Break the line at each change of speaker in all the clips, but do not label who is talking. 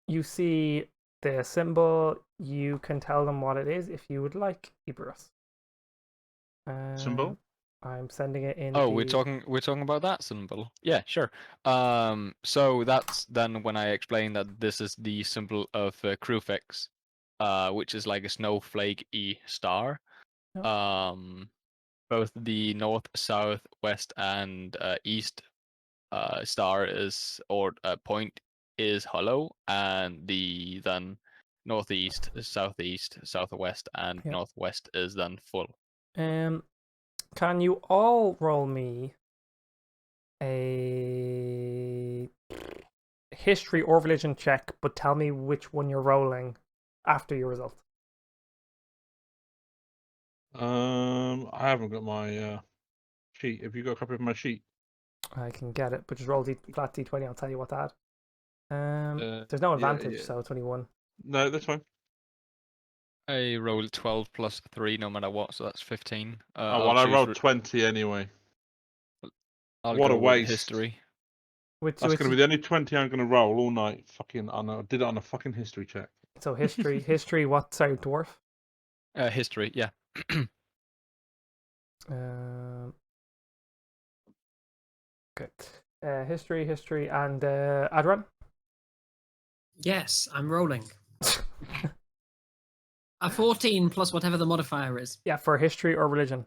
you see the symbol. You can tell them what it is if you would like, Iberus.
Symbol?
I'm sending it in.
Oh, we're talking about that symbol. Yeah, sure. So that's then when I explain that this is the symbol of Crufix, which is like a snowflake-y star.
Yep.
Both the north, south, west, and east star point is hollow, and the then northeast, southeast, southwest, and
Yep.
northwest is then full.
Can you all roll me a history or religion check, but tell me which one you're rolling after your result?
I haven't got my sheet. Have you got a copy of my sheet?
I can get it, but just roll flat d20. I'll tell you what to add. There's no advantage, so it's only one.
No, that's fine.
I rolled 12 plus 3 no matter what, so that's 15.
I rolled 20 anyway. What a waste.
History.
That's going to be the only 20 I'm going to roll all night. Fucking, I know. I did it on a fucking history check.
So history. What? Sorry, dwarf.
History, yeah.
Okay. History, and Adran.
Yes, I'm rolling. A 14 plus whatever the modifier is.
Yeah, for history or religion.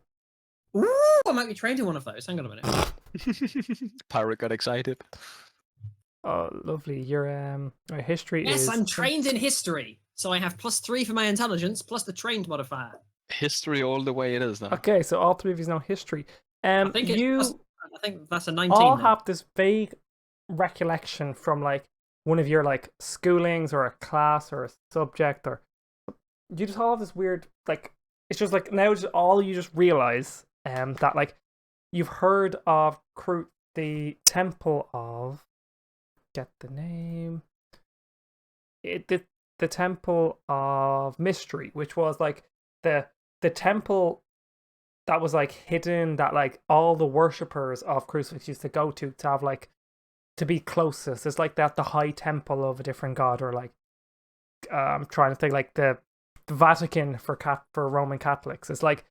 Ooh, I might be trained in one of those. Hang on a minute.
Pirate got excited.
Oh, lovely. Your history is...
Yes, I'm trained in history. So I have +3 for my intelligence, plus the trained modifier.
History all the way it is now.
Okay, so all three of you know history.
I think that's a 19.
All have this vague recollection from like one of your like schoolings or a class or a subject, or you just all have this weird like it's just like now just all you just realize that like you've heard of the temple of get the name the temple of mystery, which was like the temple that was like hidden, that like all the worshippers of Crucifix used to go to have like to be closest. It's like that the high temple of a different god, or like I'm trying to think like the Vatican for Roman Catholics. It's like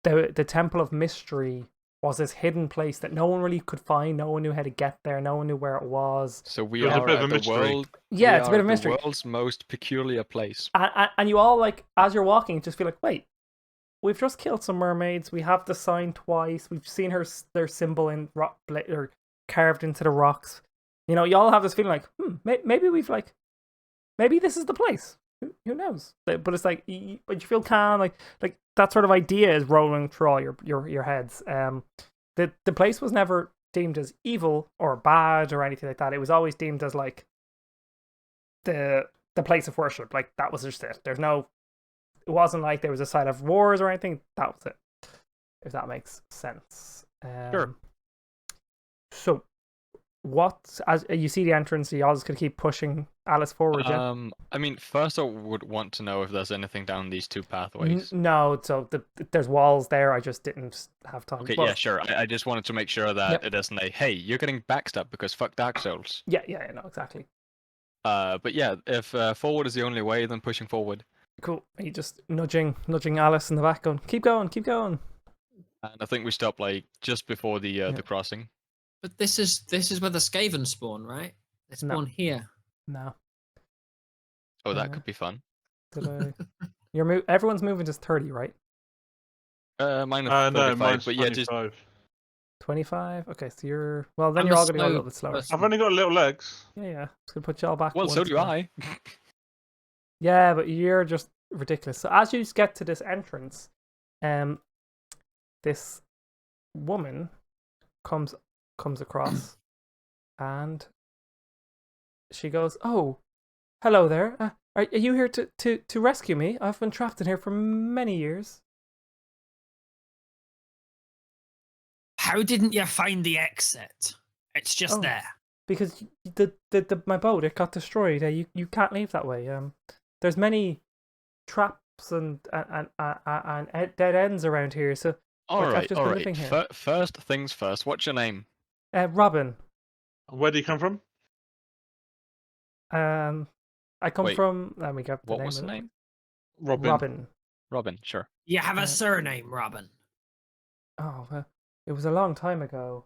the temple of mystery was this hidden place that no one really could find. No one knew how to get there. No one knew where it was.
So we are at the world.
Yeah, it's a bit of a mystery.
The world's most peculiar place.
And you all like as you're walking, just feel like, wait, we've just killed some mermaids. We have the sign twice. We've seen their symbol in rock or carved into the rocks. You know, you all have this feeling like, maybe maybe this is the place. Who knows? But it's like, but you feel calm, like that sort of idea is rolling through all your heads. The place was never deemed as evil or bad or anything like that. It was always deemed as like the place of worship. Like that was just it. It wasn't like there was a site of wars or anything. That was it. If that makes sense.
Sure.
So, as you see the entrance, you all just gonna keep pushing Alice forward, yeah?
I mean, first I would want to know if there's anything down these two pathways.
No, so there's walls there. I just didn't have time.
Okay, yeah, sure. I just wanted to make sure that it isn't a, hey, you're getting backstabbed because fuck Dark Souls.
Yeah, no, exactly.
But yeah, if forward is the only way, then pushing forward.
Cool. Are you just nudging Alice in the back, going, keep going.
And I think we stop like just before the crossing.
But this is where the Skaven spawn, right? They spawn here.
No.
Oh, that could be fun.
Everyone's moving just 30, right?
Mine is 35,
mine's
but
25.
yeah, just
25. Okay, so you're all going to go a little bit slower.
I've only got little legs.
Yeah. It's going to put you all back.
Well, so do I.
Yeah, but you're just ridiculous. So as you get to this entrance, this woman comes across, and she goes, "Oh, hello there. Are you here to rescue me? I've been trapped in here for many years."
How didn't you find the exit? It's just there.
Because my boat, it got destroyed. You can't leave that way. There's many traps and dead ends around here. So
all right.
Living here.
First things first. What's your name?
Robin.
Where do you come from?
I come
Wait,
from. Let me get the
what
name.
was the
of it.
name?
Robin.
Robin, sure.
You have a surname, Robin.
Oh, it was a long time ago.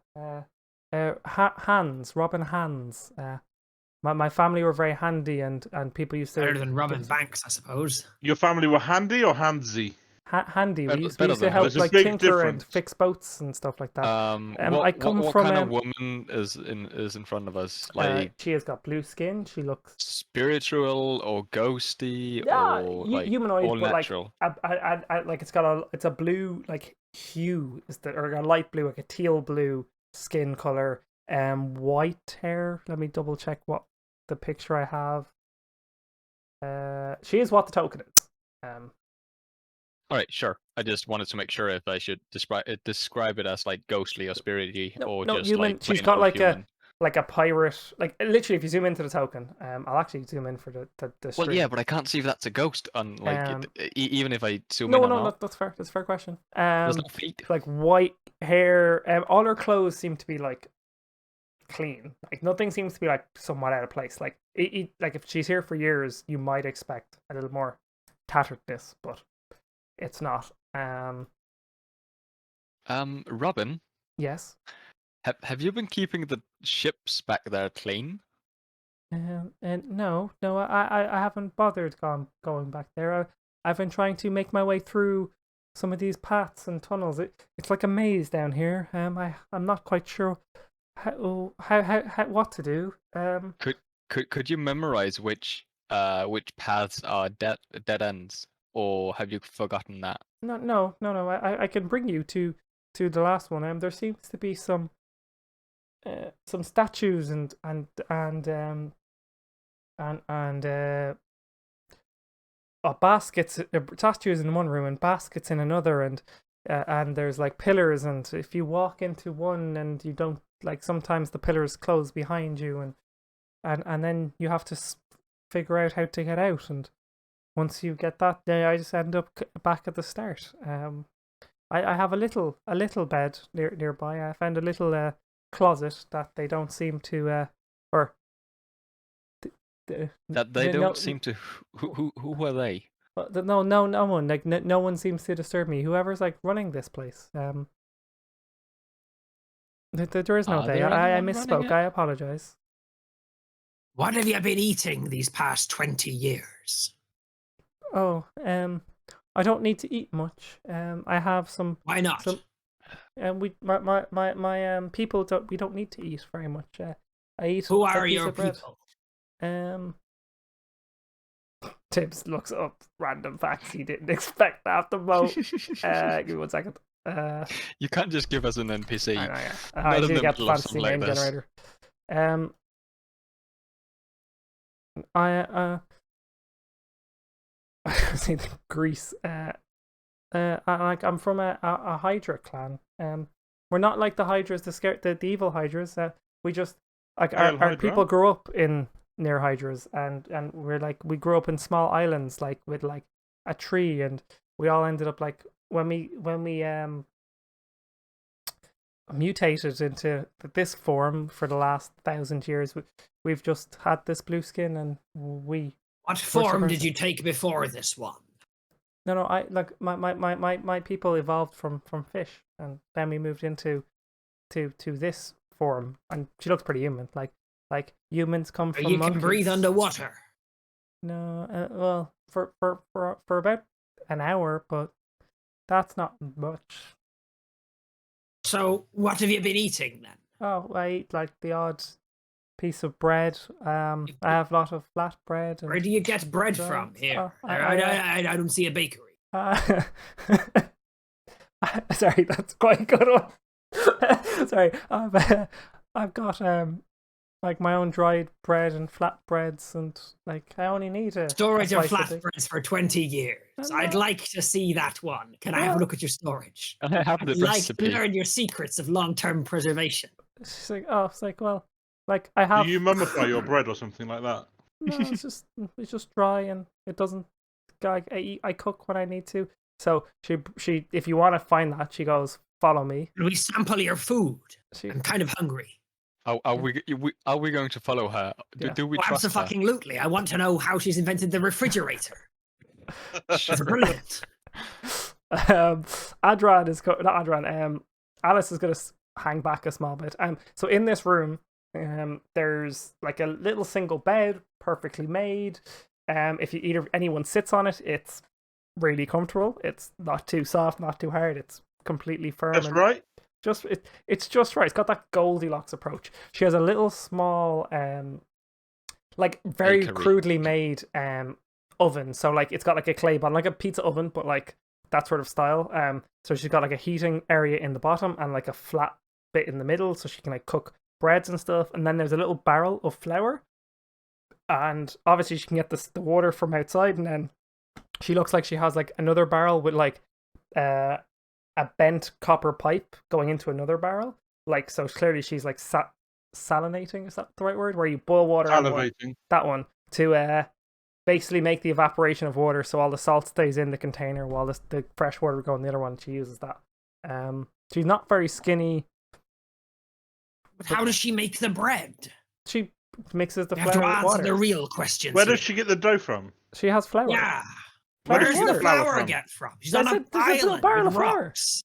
Hands, Robin Hands. My family were very handy, and people used to
Better than Robin Banks, I suppose.
Your family were handy or handsy?
handy. We used
Better
to
than
help
There's a
like
big
tinker and
difference.
fix boats and stuff like that.
What,
I come
what
from
kind of woman is in front of us? Like
she has got blue skin. She looks
spiritual or ghosty or like
humanoid,
all
but
natural?
like it's a blue like hue or a light blue, like a teal blue skin color. White hair. Let me double check what the picture I have. She is what the token is.
All right, sure. I just wanted to make sure if I should describe it as like ghostly or spirity or
no,
just
human.
like
She's
plain
got
old
like
human.
a pirate. Like literally, if you zoom into the token, I'll actually zoom in for the
Well,
stream.
yeah, but I can't see if that's a ghost on like even if I zoom
no,
in or
no,
not.
that's fair. That's a fair question.
There's no feet.
Like white hair. All her clothes seem to be like clean. Like nothing seems to be like somewhat out of place. Like like if she's here for years, you might expect a little more tatteredness, but it's not.
Robin,
Yes.
have you been keeping the ships back there clean?
And no, I haven't bothered going back there. I've been trying to make my way through some of these paths and tunnels. It's like a maze down here. I'm not quite sure how what to do.
Could you memorize which paths are dead ends, or have you forgotten that?
No. I can bring you to the last one. There seems to be some statues and baskets. Statues in one room and baskets in another, and there's like pillars. And if you walk into one and you don't like, sometimes the pillars close behind you, and then you have to figure out how to get out. And once you get that, I just end up back at the start. I have a little bed nearby. I found a little closet that they don't seem to
That they don't seem to. Who are they?
No one. Like no one seems to disturb me. Whoever's like running this place. There is no
Are
they.
there
I
anyone running
misspoke.
it?
I apologize.
What have you been eating these past 20 years?
Oh, I don't need to eat much. I have some.
Why not?
My people don't need to eat very much. I eat.
Who
a
are
piece
your
of bread.
people?
Tibbs looks up random facts he didn't expect after Mo. Give me 1 second.
You can't just give us an NPC.
I know, yeah.
Not
I
in
do
the
get the
middle of
fantasy
something like
name
this.
generator. I see the Greece. I'm from a Hydra clan. We're not like the Hydras, the evil Hydras. We just like our people grew up near Hydras, and we're like, we grew up in small islands, like with like a tree, and we all ended up like when we mutated into this form for the last 1,000 years. We've just had this blue skin, and
What form did you take before this one?
No, I like my people evolved from fish, and then we moved into this form, and she looks pretty human. Like humans come from
You
monkeys.
can breathe underwater.
No, well, for about an hour, but that's not much.
So what have you been eating then?
Oh, I eat like the odd piece of bread. I have a lot of flat bread.
Where do you get bread from here? I don't see a bakery.
Sorry, that's quite a good one. Sorry, I've got like my own dried bread and flat breads, and like I only need a
storage of
slice
flatbreads for 20 years. I'd like to see that one. Can I have a look at your storage?
I have the
I'd like
recipe.
to learn your secrets of long-term preservation.
She's like, oh, it's like, well, like I have.
Do you mummify your bread or something like that?
No, it's just dry, and it doesn't. I cook when I need to. So she if you want to find that, she goes, follow me.
Can we sample your food? I'm kind of hungry.
Are we going to follow her?
Yeah.
Do we trust her?
Absolutely. I want to know how she's invented the refrigerator. That's brilliant.
Adran is not Adran. Alice is gonna hang back a small bit. So in this room, there's like a little single bed, perfectly made. If anyone sits on it, it's really comfortable. It's not too soft, not too hard. It's completely firm.
That's right.
It's just right. It's got that Goldilocks approach. She has a little small, like very
Bakery.
crudely made oven. So like it's got like a clay bottom, like a pizza oven, but like that sort of style. So she's got like a heating area in the bottom and like a flat bit in the middle, so she can like cook breads and stuff. And then there's a little barrel of flour, and obviously she can get the water from outside. And then she looks like she has like another barrel with like a bent copper pipe going into another barrel. Like, so clearly she's like salinating. Is that the right word? Where you boil water.
Salivating.
That one to basically make the evaporation of water, so all the salt stays in the container while the fresh water would go in the other one. She uses that. She's not very skinny.
But how does she make the bread?
She mixes the
You have to
flour with
answer
water.
the real questions.
Where
here.
does she get the dough from?
She has flour.
Yeah.
Where
Where
does
does
she
the
get the flour
flour
from?
get from? She's
There's
on
a
an
little
island
barrel
with
of flour.
rocks.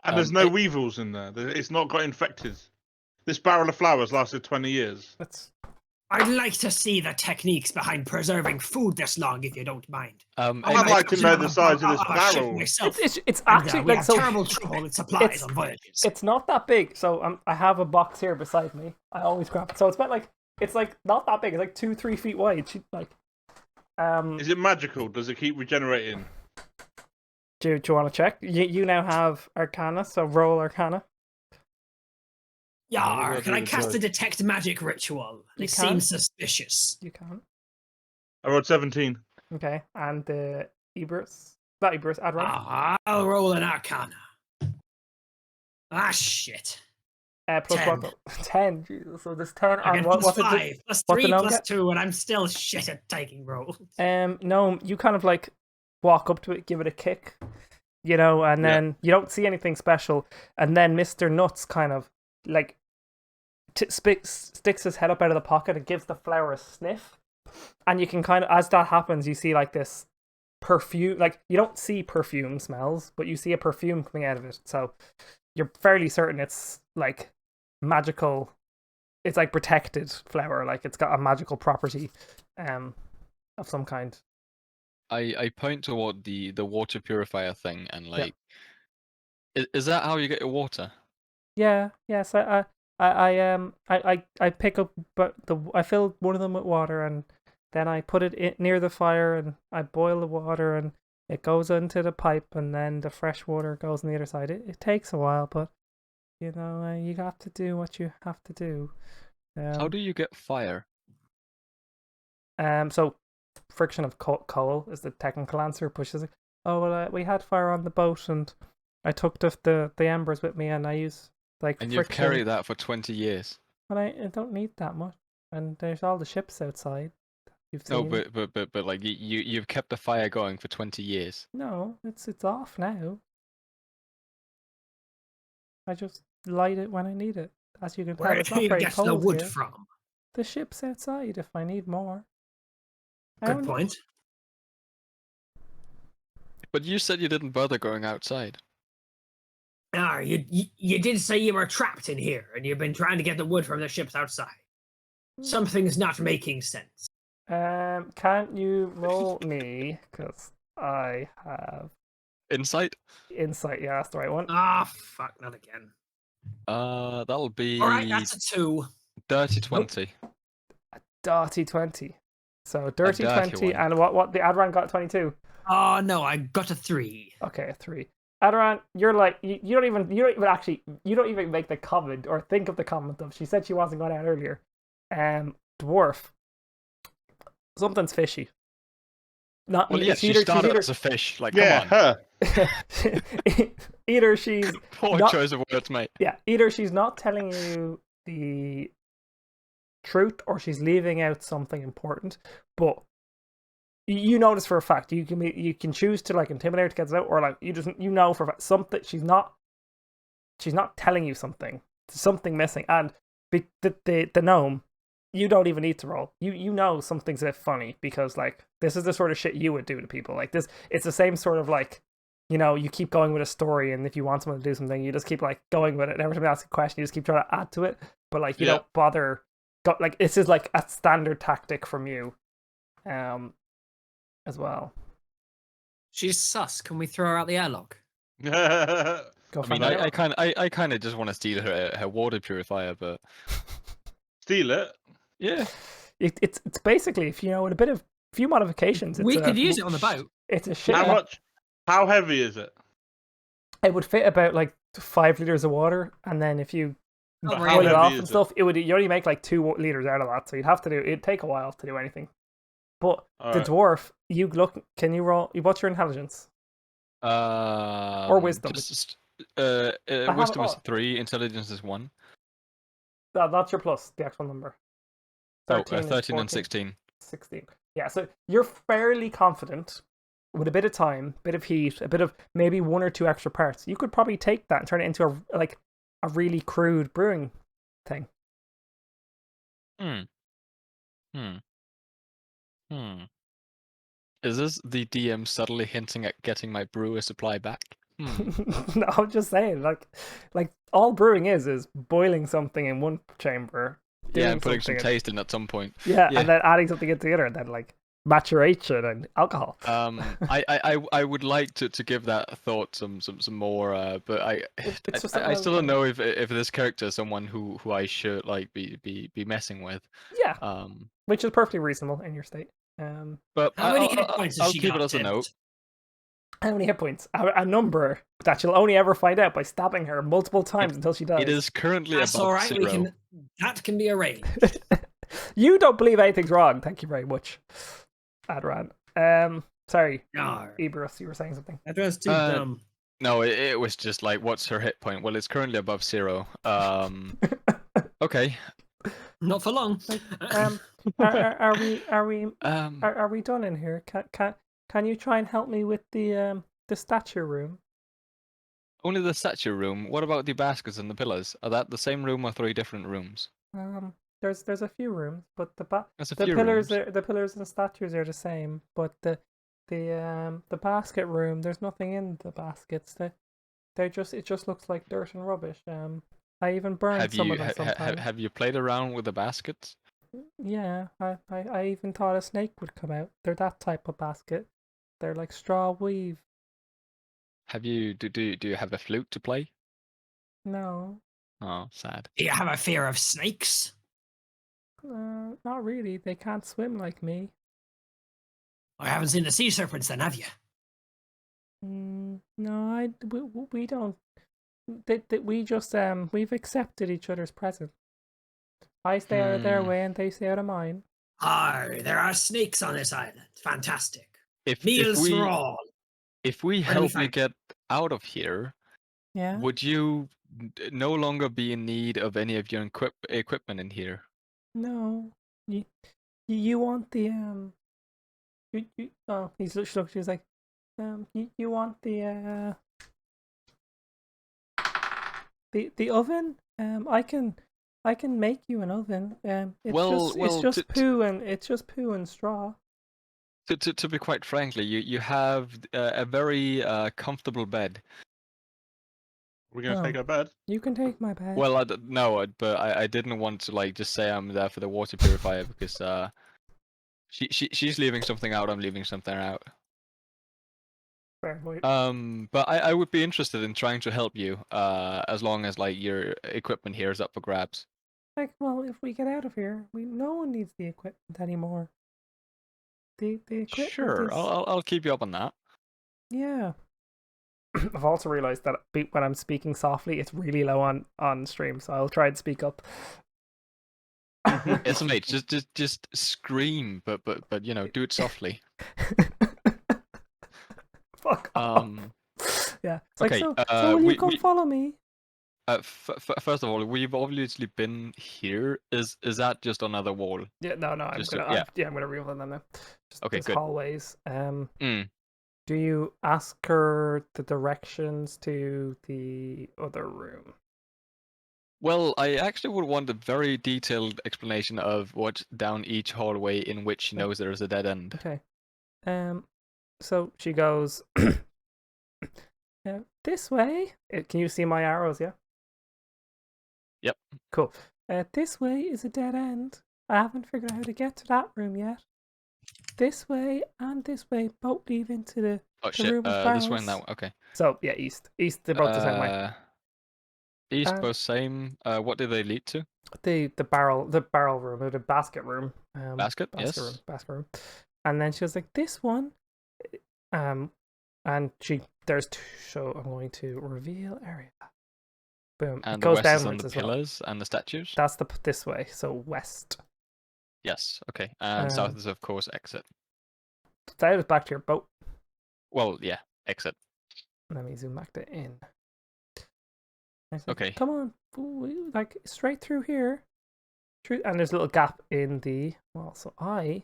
And there's no weevils in there. It's not got infected. This barrel of flour has lasted 20 years.
I'd like to see the techniques behind preserving food this long, if you don't mind.
I'd like to know the size of this barrel.
It's actually
we
like
have
so.
terrible trouble with supplies on voyages.
It's not that big. So I have a box here beside me. I always grab it. So it's about like not that big. It's like 2-3 feet wide.
Is it magical? Does it keep regenerating?
Do you want to check? You now have Arcana, so roll Arcana.
Yeah, can I cast a detect magic ritual?
You
It
can.
seems suspicious.
You can.
I rolled 17.
Okay, and the Adran.
I'll roll an Arcana. Shit.
Plus
10.
what? 10. Jesus. So there's 10
Okay,
and
plus
what's
5,
it?
plus
what's
3,
the
plus
number?
2, and I'm still shit at taking rolls.
No, you kind of like walk up to it, give it a kick, and then you don't see anything special, and then Mr. Nuts kind of like sticks his head up out of the pocket and gives the flower a sniff, and you can kind of, as that happens, you see like this perfume. Like, you don't see perfume smells, but you see a perfume coming out of it, so you're fairly certain it's like magical. It's like protected flower, like it's got a magical property of some kind.
I point toward the water purifier thing and like, is that how you get your water?
Yeah. Yes. I pick up, but I fill one of them with water, and then I put it near the fire, and I boil the water, and it goes into the pipe, and then the fresh water goes on the other side. It takes a while, but you got to do what you have to do.
How do you get fire?
So friction of coal is the technical answer. Pushes it. Oh well, we had fire on the boat, and I took the embers with me, and I use like.
And
friction.
you've carried that for 20 years.
But I don't need that much, and there's all the ships outside. You've
No,
seen.
but like you've kept the fire going for 20 years.
No, it's off now. I just light it when I need it. As you can tell,
Where
it's
do
not
you
very
get the
cold
wood
here.
from?
The ship's outside if I need more.
Good point.
But you said you didn't bother going outside.
You did say you were trapped in here, and you've been trying to get the wood from the ships outside. Something's not making sense.
Can't you roll me? Because I have
Insight?
insight. Yeah, that's the right one.
Fuck, not again.
That'll be
Alright, that's a 2.
dirty 20.
Dirty 20. So dirty
dirty
20,
one.
and what the Adran got 22.
Oh no, I got a 3.
Okay, 3. Adran, you're like you don't even make the comment or think of the comment of. She said she wasn't going out earlier. Dwarf. Something's fishy. Not
Well, yes, she started as a fish. Like,
Yeah,
come on.
her.
Either she's
Poor
not-
choice of words, mate.
yeah, either she's not telling you the truth or she's leaving out something important. But you notice for a fact you can choose to like intimidate her to get it out, or like you know for a fact something she's not telling you something, something missing, and the gnome, you don't even need to roll. You know something's a bit funny because like this is the sort of shit you would do to people. Like this, it's the same sort of like, you know, you keep going with a story, and if you want someone to do something, you just keep like going with it. And every time you ask a question, you just keep trying to add to it. But like you don't bother. Like this is like a standard tactic from you, as well.
She's sus. Can we throw her out the airlock?
I mean, I kind of just want to steal her water purifier, but
Steal it.
yeah,
it's basically, if you know, with a few modifications,
We could use it on the boat.
It's a shit.
How much? How heavy is it?
It would fit about like 5 liters of water, and then if you
Oh,
boil
really?
it
How
off
heavy
and
is
stuff, you only make like 2 liters out of that. So you'd have to do. It'd take a while to do anything. But the
Alright.
dwarf, you look. Can you roll? What's your intelligence? Or wisdom?
Wisdom is
all.
3, intelligence is 1.
That's your plus, the actual number.
13
is
and
14,
16.
16. Yeah, so you're fairly confident with a bit of time, bit of heat, a bit of maybe 1 or 2 extra parts. You could probably take that and turn it into a really crude brewing thing.
Is this the DM subtly hinting at getting my brewer supply back?
No, I'm just saying, like all brewing is boiling something in one chamber.
Yeah, and putting some
something
taste in at some point.
Yeah, and then adding something into the other, and then like maturation and alcohol.
I would like to give that thought some more, but I still don't know if this character is someone who I should like be messing with.
Yeah. Which is perfectly reasonable in your state.
But
How many hit points has
I'll
she
keep
got,
it as a note.
How many hit points? A number that you'll only ever find out by stabbing her multiple times until she dies.
It is currently
That's
above
all right.
0.
That can be arranged.
You don't believe anything's wrong. Thank you very much, Adran. Sorry,
No.
Eberus, you were saying something.
Adran's too dumb.
No, it was just like, what's her hit point? Well, it's currently above 0. Okay.
Not for long.
Are we done in here? Can you try and help me with the statue room?
Only the statue room. What about the baskets and the pillars? Are that the same room or 3 different rooms?
There's a few rooms, but the
pillars
and the statues are the same. But the basket room, there's nothing in the baskets. It just looks like dirt and rubbish. I even burned some of them sometimes.
Have you played around with the baskets?
Yeah, I even thought a snake would come out. They're that type of basket. They're like straw weave.
Do you have a flute to play?
No.
Oh, sad.
Do you have a fear of snakes?
Not really. They can't swim like me.
I haven't seen the sea serpents then, have you?
No, we don't. We just we've accepted each other's present. I stay out of their way and they stay out of mine.
There are snakes on this island. Fantastic.
If
Meals for all.
If we help you get out of here,
yeah,
would you no longer be in need of any of your equipment in here?
No. You want the oh, he's looked. She's like, you want the oven? I can make you an oven. It's just poo and straw.
To be quite frankly, you have a very comfortable bed.
We're gonna take our bed.
You can take my bed.
Well, but I didn't want to like just say I'm there for the water purifier because she's leaving something out. I'm leaving something out.
Fair point.
But I would be interested in trying to help you as long as like your equipment here is up for grabs.
Like, well, if we get out of here, no one needs the equipment anymore. The equipment.
Sure, I'll keep you up on that.
Yeah. I've also realized that when I'm speaking softly, it's really low on stream, so I'll try and speak up.
SMH, just scream, but you know, do it softly.
Fuck off. Yeah. It's
okay.
Like, so will you come follow me?
First of all, we've obviously been here. Is that just another wall?
Yeah. No. I'm gonna reveal them now.
Okay. Good.
Hallways. Do you ask her the directions to the other room?
Well, I actually would want a very detailed explanation of what's down each hallway in which she knows there is a dead end.
Okay. So she goes this way. Can you see my arrows? Yeah.
Yep.
Cool. This way is a dead end. I haven't figured out how to get to that room yet. This way and this way both lead into the room of barrels.
This way and that one. Okay.
So yeah, east. They're both the same way.
East, both same. What do they lead to?
The barrel room, or the basket room.
Basket, yes.
Room, basket room. And then she was like, this one. And there's two. So I'm going to reveal area. Boom.
And
it goes
the west is on
downwards
the
as well.
pillars and the statues.
That's this way. So west.
Yes. Okay. And south is of course exit.
South is back to your boat.
Well, yeah, exit.
Let me zoom back to in.
Okay.
Come on, like straight through here. And there's a little gap in the wall. So I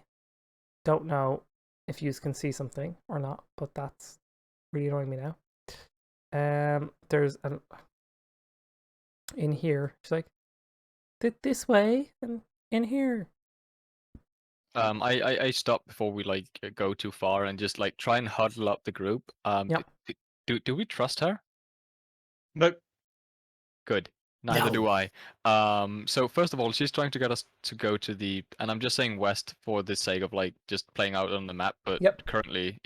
don't know if you can see something or not, but that's really annoying me now. There's an in here. She's like, this way and in here.
I stop before we like go too far and just like try and huddle up the group.
Yeah.
Do we trust her?
Nope.
Good. Neither
No.
do I. So first of all, she's trying to get us to go to the, and I'm just saying west for the sake of like just playing out on the map, but currently,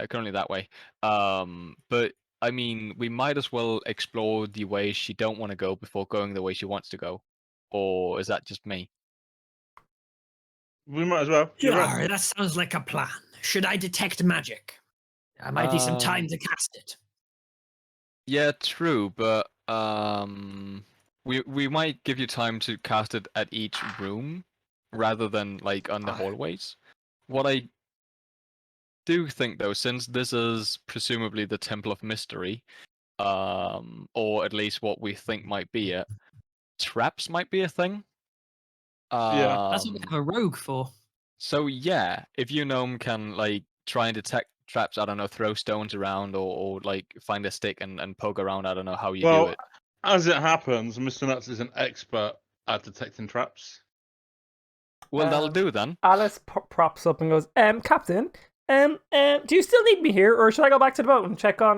currently that way. But I mean, we might as well explore the way she don't want to go before going the way she wants to go, or is that just me?
We might as well.
Sure,
Right.
that sounds like a plan. Should I detect magic? I might need some time to cast it.
Yeah, true, but we might give you time to cast it at each room rather than like on the hallways. What I do think though, since this is presumably the Temple of Mystery, or at least what we think might be it, traps might be a thing.
Yeah.
That's what we have a rogue for.
So yeah, if you gnome can like try and detect traps, I don't know, throw stones around or like find a stick and poke around, I don't know how you do it.
As it happens, Mr. Nuts is an expert at detecting traps.
Well, that'll do then.
Alice props up and goes, Captain, do you still need me here, or should I go back to the boat and check on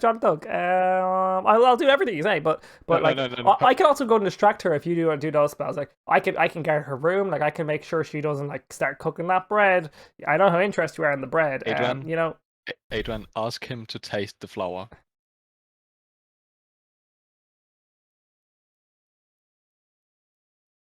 John and Doug? I'll do everything you say, but
No.
I can also go and distract her if you do those spells. Like I can guard her room, like I can make sure she doesn't like start cooking that bread. I know how interested you are in the bread.
Adran,
you know.
Adran, ask him to taste the flour.